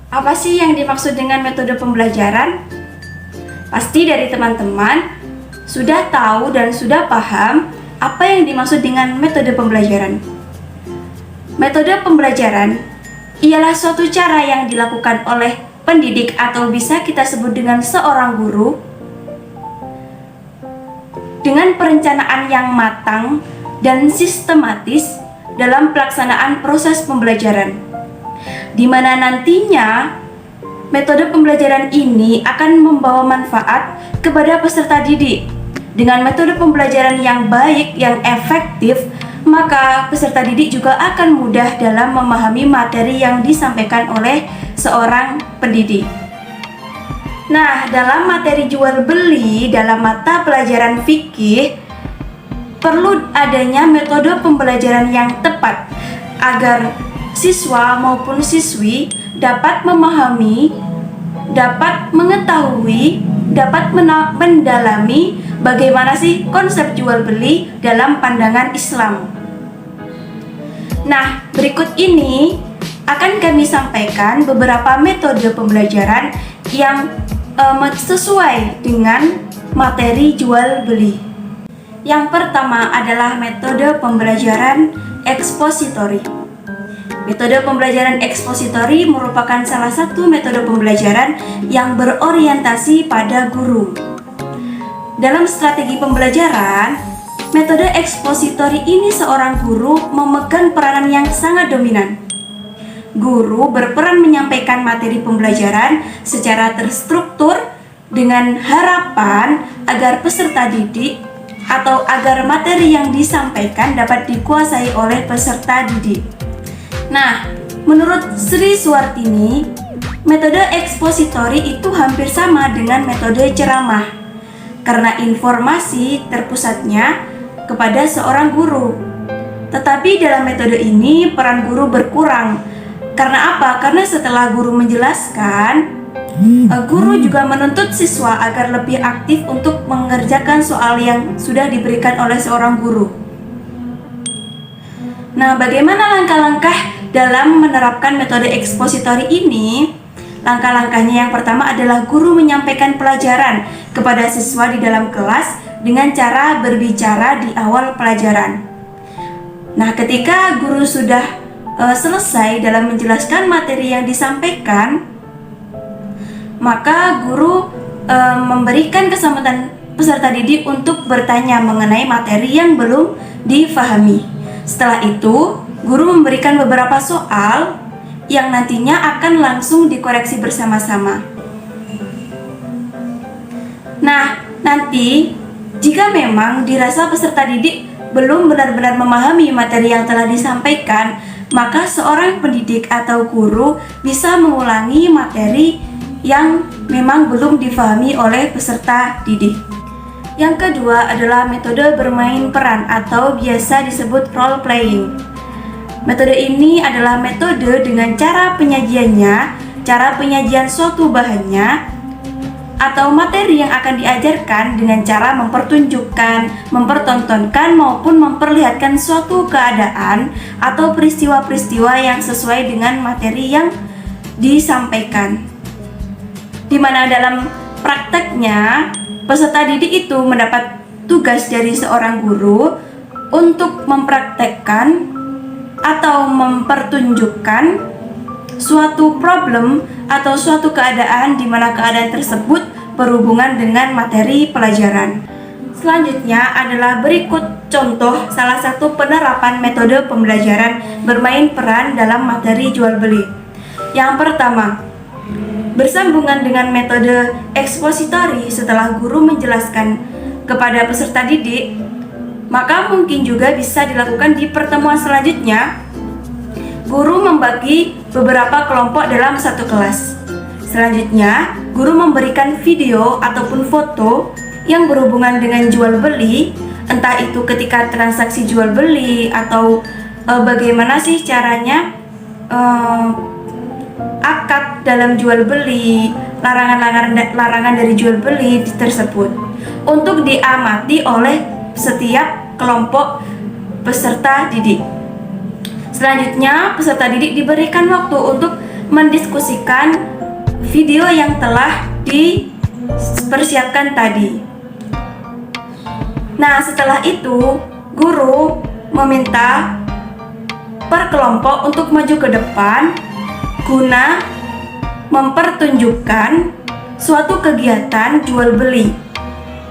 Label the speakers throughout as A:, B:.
A: Apa sih yang dimaksud dengan metode pembelajaran? Pasti dari teman-teman sudah tahu dan sudah paham apa yang dimaksud dengan metode pembelajaran. Metode pembelajaran ialah suatu cara yang dilakukan oleh pendidik atau bisa kita sebut dengan seorang guru dengan perencanaan yang matang dan sistematis dalam pelaksanaan proses pembelajaran, di mana nantinya metode pembelajaran ini akan membawa manfaat kepada peserta didik. Dengan metode pembelajaran yang baik, yang efektif, maka peserta didik juga akan mudah dalam memahami materi yang disampaikan oleh seorang pendidik. Nah, dalam materi jual beli dalam mata pelajaran fikih, perlu adanya metode pembelajaran yang tepat agar siswa maupun siswi dapat memahami, dapat mengetahui, dapat mendalami bagaimana sih konsep jual beli dalam pandangan Islam. Nah, berikut ini akan kami sampaikan beberapa metode pembelajaran yang sesuai dengan materi jual beli. Yang pertama adalah metode pembelajaran ekspositori. Metode pembelajaran ekspositori merupakan salah satu metode pembelajaran yang berorientasi pada guru. Dalam strategi pembelajaran, metode ekspositori ini seorang guru memegang peranan yang sangat dominan. Guru berperan menyampaikan materi pembelajaran secara terstruktur dengan harapan agar peserta didik atau agar materi yang disampaikan dapat dikuasai oleh peserta didik. Nah, menurut Sri Suwartini, metode ekspositori itu hampir sama dengan metode ceramah karena informasi terpusatnya kepada seorang guru. Tetapi dalam metode ini peran guru berkurang. Karena apa? Karena setelah guru menjelaskan, guru juga menuntut siswa agar lebih aktif untuk mengerjakan soal yang sudah diberikan oleh seorang guru. Nah, bagaimana langkah-langkah dalam menerapkan metode ekspositori ini? Langkah-langkahnya yang pertama adalah guru menyampaikan pelajaran kepada siswa di dalam kelas dengan cara berbicara di awal pelajaran. Nah, ketika guru sudah selesai dalam menjelaskan materi yang disampaikan, maka guru memberikan kesempatan peserta didik untuk bertanya mengenai materi yang belum difahami. Setelah itu, guru memberikan beberapa soal yang nantinya akan langsung dikoreksi bersama-sama. Nah, nanti jika memang dirasa peserta didik belum benar-benar memahami materi yang telah disampaikan, maka seorang pendidik atau guru bisa mengulangi materi yang memang belum difahami oleh peserta didik. Yang kedua adalah metode bermain peran atau biasa disebut role playing. Metode ini adalah metode dengan cara penyajian suatu bahannya atau materi yang akan diajarkan dengan cara mempertunjukkan, mempertontonkan maupun memperlihatkan suatu keadaan atau peristiwa-peristiwa yang sesuai dengan materi yang disampaikan. Di mana dalam prakteknya peserta didik itu mendapat tugas dari seorang guru untuk mempraktekkan atau mempertunjukkan suatu problem atau suatu keadaan di mana keadaan tersebut berhubungan dengan materi pelajaran. Selanjutnya adalah berikut contoh salah satu penerapan metode pembelajaran bermain peran dalam materi jual beli. Yang pertama, bersambungan dengan metode ekspositori setelah guru menjelaskan kepada peserta didik, maka mungkin juga bisa dilakukan di pertemuan selanjutnya. Guru membagi beberapa kelompok dalam satu kelas. Selanjutnya, guru memberikan video ataupun foto yang berhubungan dengan jual beli, entah itu ketika transaksi jual beli atau bagaimana sih caranya akad dalam jual beli, larangan dari jual beli tersebut untuk diamati oleh setiap kelompok peserta didik. Selanjutnya, peserta didik diberikan waktu untuk mendiskusikan video yang telah dipersiapkan tadi. Nah, setelah itu guru meminta per kelompok untuk maju ke depan guna mempertunjukkan suatu kegiatan jual beli.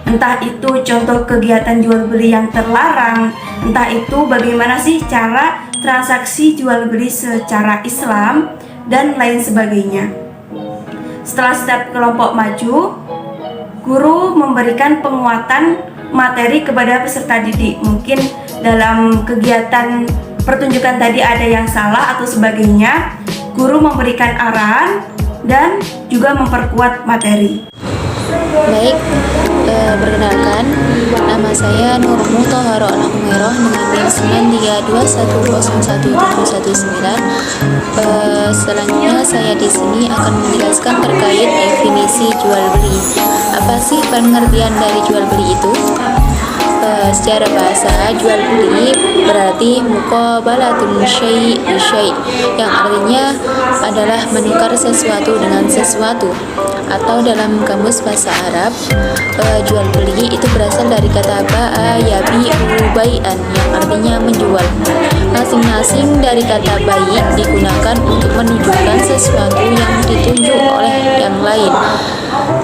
A: Entah itu contoh kegiatan jual beli yang terlarang, entah itu bagaimana sih cara transaksi jual beli secara Islam, dan lain sebagainya. Setelah setiap kelompok maju, guru memberikan penguatan materi kepada peserta didik. Mungkin dalam kegiatan pertunjukan tadi ada yang salah atau sebagainya, guru memberikan arahan dan juga memperkuat materi.
B: Baik, perkenalkan, nama saya Nur Mutahharo Al-Humairah dengan NIM 931017719. Selanjutnya saya di sini akan menjelaskan terkait definisi jual beli. Apa sih pengertian dari jual beli itu? Secara bahasa, jual beli berarti muqabalatun syai' bi syai', yang artinya adalah menukar sesuatu dengan sesuatu. Atau dalam kamus bahasa Arab, jual beli itu berasal dari kata ba'a yabi'u bai'an, yang artinya menjual. Masing-masing dari kata bai' digunakan untuk menunjukkan sesuatu yang ditunjuk oleh yang lain.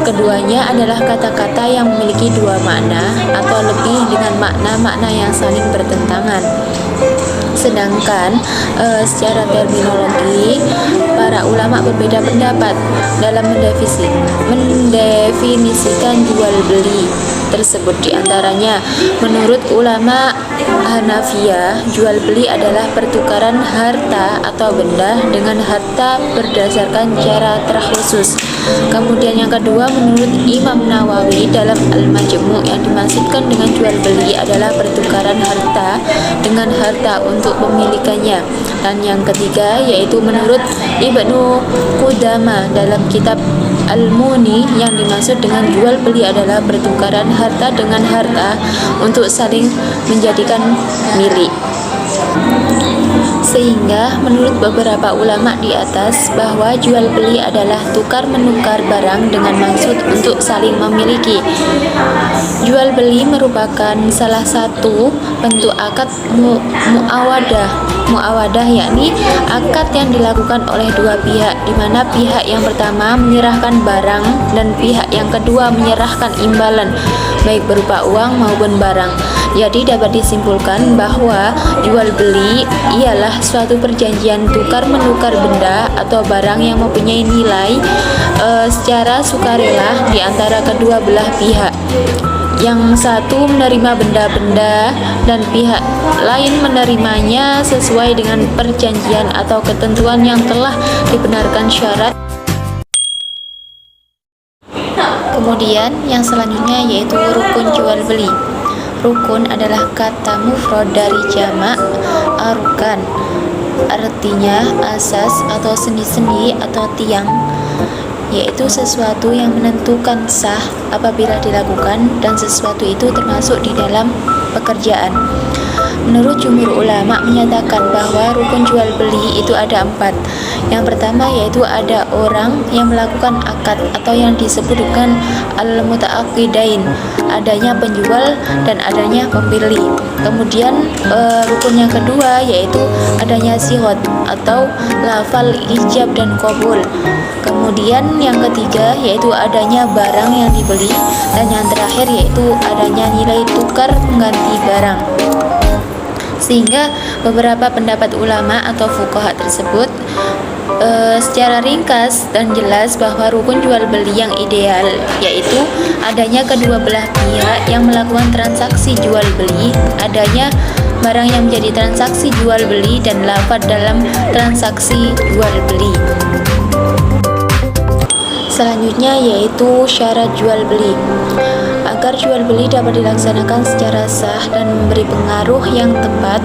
B: Keduanya adalah kata-kata yang memiliki dua makna atau lebih dengan makna-makna yang saling bertentangan. Sedangkan secara terminologi, para ulama berbeda pendapat dalam mendefinisikan jual beli tersebut. Di antaranya, menurut ulama Hanafiyah, jual beli adalah pertukaran harta atau benda dengan harta berdasarkan cara terkhusus. Kemudian yang kedua, menurut Imam Nawawi dalam Al-Majmu', yang dimaksudkan dengan jual beli adalah pertukaran harta dengan harta untuk pemilikannya. Dan yang ketiga yaitu menurut Ibnu Qudamah dalam kitab Al-Muni, yang dimaksud dengan jual beli adalah pertukaran harta dengan harta untuk saling menjadikan milik. Sehingga menurut beberapa ulama di atas, bahwa jual beli adalah tukar menukar barang dengan maksud untuk saling memiliki. Jual beli merupakan salah satu bentuk akad muawadah, yakni akad yang dilakukan oleh dua pihak, di mana pihak yang pertama menyerahkan barang dan pihak yang kedua menyerahkan imbalan, baik berupa uang maupun barang. Jadi dapat disimpulkan bahwa jual beli ialah suatu perjanjian tukar menukar benda atau barang yang mempunyai nilai secara sukarela di antara kedua belah pihak. Yang satu menerima benda-benda dan pihak lain menerimanya sesuai dengan perjanjian atau ketentuan yang telah dibenarkan syarat. Kemudian yang selanjutnya yaitu rukun jual beli. Rukun adalah kata mufrad dari jamak arkan, artinya asas atau sendi-sendi atau tiang, yaitu sesuatu yang menentukan sah apabila dilakukan, dan sesuatu itu termasuk di dalam pekerjaan. Menurut jumhur ulama menyatakan bahwa rukun jual beli itu ada 4. Yang pertama yaitu ada orang yang melakukan akad atau yang disebut dengan al-muta'aqidain, adanya penjual dan adanya pembeli. Kemudian rukun yang kedua yaitu adanya sihot atau lafal ijab dan qabul. Kemudian yang ketiga yaitu adanya barang yang dibeli, dan yang terakhir yaitu adanya nilai tukar pengganti barang. Sehingga beberapa pendapat ulama atau fuqaha tersebut secara ringkas dan jelas bahwa rukun jual beli yang ideal yaitu adanya kedua belah pihak yang melakukan transaksi jual beli, adanya barang yang menjadi transaksi jual beli, dan lafaz dalam transaksi jual beli. Selanjutnya yaitu syarat jual beli. Agar jual beli dapat dilaksanakan secara sah dan memberi pengaruh yang tepat,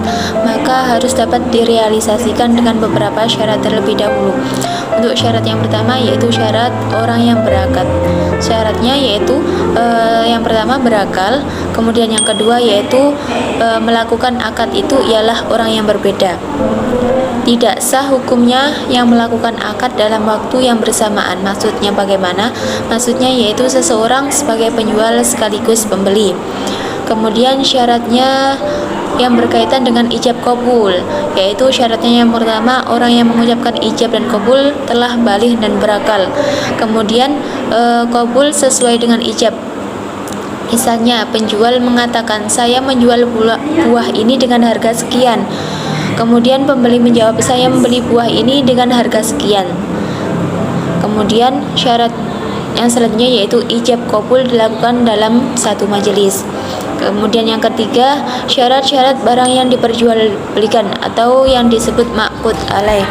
B: maka harus dapat direalisasikan dengan beberapa syarat terlebih dahulu. Untuk syarat yang pertama yaitu syarat orang yang berakal. Syaratnya yaitu yang pertama berakal, kemudian yang kedua yaitu melakukan akad itu ialah orang yang berbeda. Tidak sah hukumnya yang melakukan akad dalam waktu yang bersamaan. Maksudnya bagaimana? Maksudnya yaitu seseorang sebagai penjual sekaligus pembeli. Kemudian syaratnya yang berkaitan dengan ijab qabul, yaitu syaratnya yang pertama orang yang mengucapkan ijab dan qabul telah baligh dan berakal. Kemudian qabul sesuai dengan ijab. Misalnya penjual mengatakan saya menjual buah ini dengan harga sekian. Kemudian pembeli menjawab saya membeli buah ini dengan harga sekian. Kemudian syarat yang selanjutnya yaitu ijab qabul dilakukan dalam satu majelis. Kemudian yang ketiga, syarat-syarat barang yang diperjualbelikan atau yang disebut ma'qud alaih.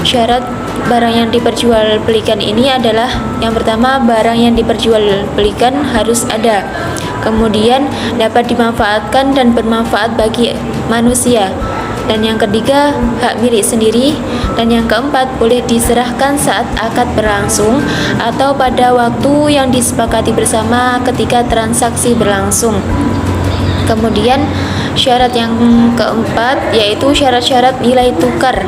B: Syarat barang yang diperjualbelikan ini adalah yang pertama, barang yang diperjualbelikan harus ada. Kemudian dapat dimanfaatkan dan bermanfaat bagi manusia. Dan yang ketiga, hak milik sendiri. Dan yang keempat, boleh diserahkan saat akad berlangsung atau pada waktu yang disepakati bersama ketika transaksi berlangsung. Kemudian syarat yang keempat yaitu syarat-syarat nilai tukar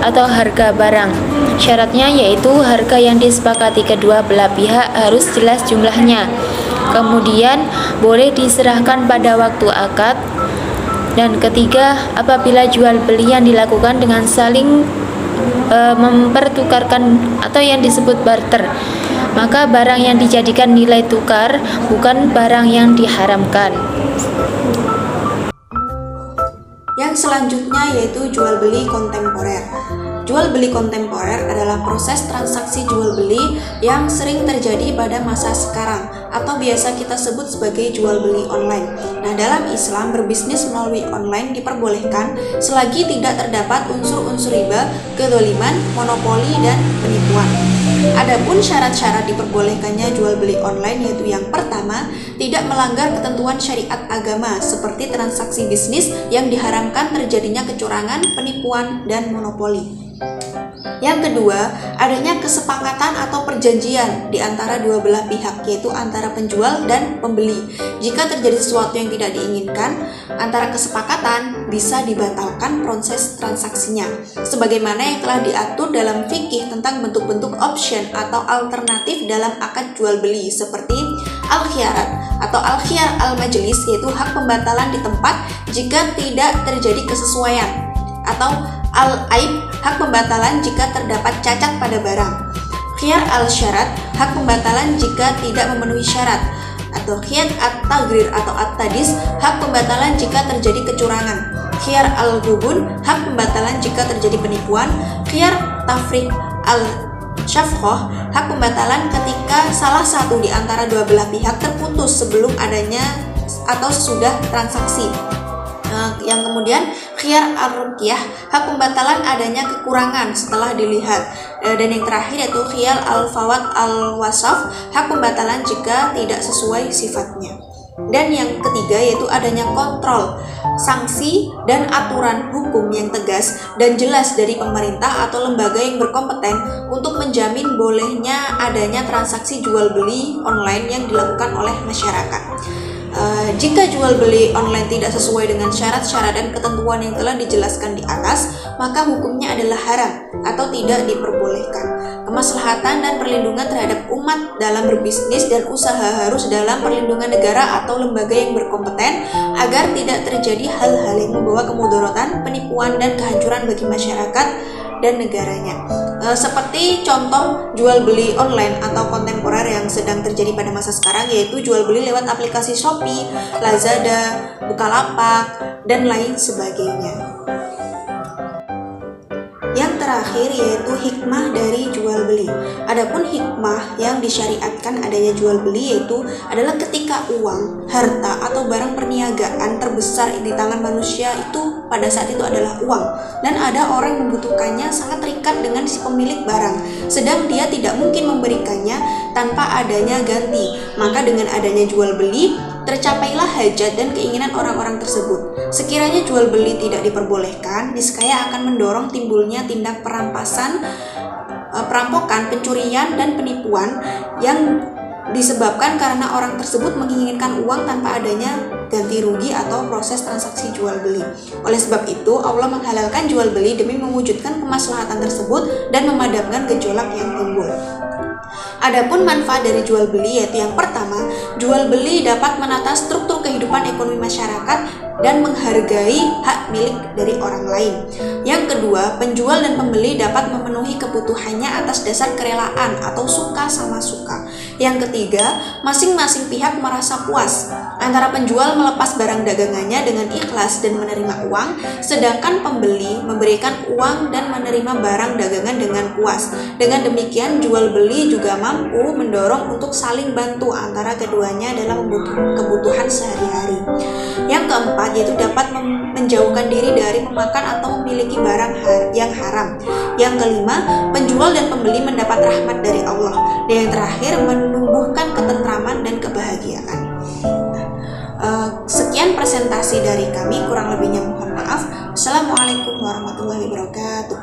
B: atau harga barang. Syaratnya yaitu harga yang disepakati kedua belah pihak harus jelas jumlahnya. Kemudian boleh diserahkan pada waktu akad. Dan ketiga, apabila jual beli yang dilakukan dengan saling mempertukarkan atau yang disebut barter, maka barang yang dijadikan nilai tukar bukan barang yang diharamkan.
A: Yang selanjutnya yaitu jual beli kontemporer. Jual beli kontemporer adalah proses transaksi jual beli yang sering terjadi pada masa sekarang atau biasa kita sebut sebagai jual beli online. Nah, dalam Islam berbisnis melalui online diperbolehkan selagi tidak terdapat unsur-unsur riba, kezaliman, monopoli, dan penipuan. Adapun syarat-syarat diperbolehkannya jual beli online yaitu yang pertama, tidak melanggar ketentuan syariat agama seperti transaksi bisnis yang diharamkan terjadinya kecurangan, penipuan, dan monopoli. Yang kedua, adanya kesepakatan atau perjanjian di antara dua belah pihak, yaitu antara penjual dan pembeli. Jika terjadi sesuatu yang tidak diinginkan antara kesepakatan, bisa dibatalkan proses transaksinya. Sebagaimana yang telah diatur dalam fikih tentang bentuk-bentuk option atau alternatif dalam akad jual beli, seperti al-khiyarat atau al-khiyar al-majlis, yaitu hak pembatalan di tempat jika tidak terjadi kesesuaian, atau al-aib, hak pembatalan jika terdapat cacat pada barang. Khiyar al-syarat, hak pembatalan jika tidak memenuhi syarat. Atau khiyar at-tagrir atau at-tadis, hak pembatalan jika terjadi kecurangan. Khiyar al-gubun, hak pembatalan jika terjadi penipuan. Khiyar tafriq al-syafqah, hak pembatalan ketika salah satu di antara dua belah pihak terputus sebelum adanya atau sesudah transaksi. Yang kemudian khiyar ar-ruqyah, hak pembatalan adanya kekurangan setelah dilihat. Dan yang terakhir yaitu khiyar al-fawat al-wasaf, hak pembatalan jika tidak sesuai sifatnya. Dan yang ketiga yaitu adanya kontrol, sanksi, dan aturan hukum yang tegas dan jelas dari pemerintah atau lembaga yang berkompeten untuk menjamin bolehnya adanya transaksi jual beli online yang dilakukan oleh masyarakat. Jika jual beli online tidak sesuai dengan syarat-syarat dan ketentuan yang telah dijelaskan di atas, maka hukumnya adalah haram atau tidak diperbolehkan. Kemaslahatan dan perlindungan terhadap umat dalam berbisnis dan usaha harus dalam perlindungan negara atau lembaga yang berkompeten agar tidak terjadi hal-hal yang membawa kemudaratan, penipuan, dan kehancuran bagi masyarakat dan negaranya. Seperti contoh jual beli online atau kontemporer yang sedang terjadi pada masa sekarang, yaitu jual beli lewat aplikasi Shopee, Lazada, Bukalapak, dan lain sebagainya. Yang terakhir yaitu hikmah dari jual beli.
C: Adapun hikmah yang disyariatkan adanya jual beli yaitu adalah ketika uang, harta atau barang perniagaan terbesar di tangan manusia itu pada saat itu adalah uang, dan ada orang yang membutuhkannya sangat terikat dengan si pemilik barang, sedang dia tidak mungkin memberikannya tanpa adanya ganti. Maka dengan adanya jual beli tercapailah hajat dan keinginan orang-orang tersebut. Sekiranya jual beli tidak diperbolehkan, niscaya akan mendorong timbulnya tindak perampasan, perampokan, pencurian, dan penipuan yang disebabkan karena orang tersebut menginginkan uang tanpa adanya ganti rugi atau proses transaksi jual beli. Oleh sebab itu, Allah menghalalkan jual beli demi mewujudkan kemaslahatan tersebut dan memadamkan gejolak yang timbul. Adapun manfaat dari jual beli yaitu yang pertama, jual beli dapat menata struktur kehidupan ekonomi masyarakat dan menghargai hak milik dari orang lain. Yang kedua, penjual dan pembeli dapat memenuhi kebutuhannya atas dasar kerelaan atau suka sama suka. Yang ketiga, masing-masing pihak merasa puas antara penjual melepas barang dagangannya dengan ikhlas dan menerima uang, sedangkan pembeli memberikan uang dan menerima barang dagangan dengan puas. Dengan demikian, jual beli juga mampu mendorong untuk saling bantu antara keduanya dalam kebutuhan sehari-hari. Yang keempat, yaitu dapat menjauhkan diri dari memakan atau memiliki barang yang haram. Yang kelima, penjual dan pembeli mendapat rahmat dari Allah. Dan yang terakhir, menumbuhkan ketentraman dan kebahagiaan. Sekian presentasi dari kami, kurang lebihnya mohon maaf. Assalamualaikum warahmatullahi wabarakatuh.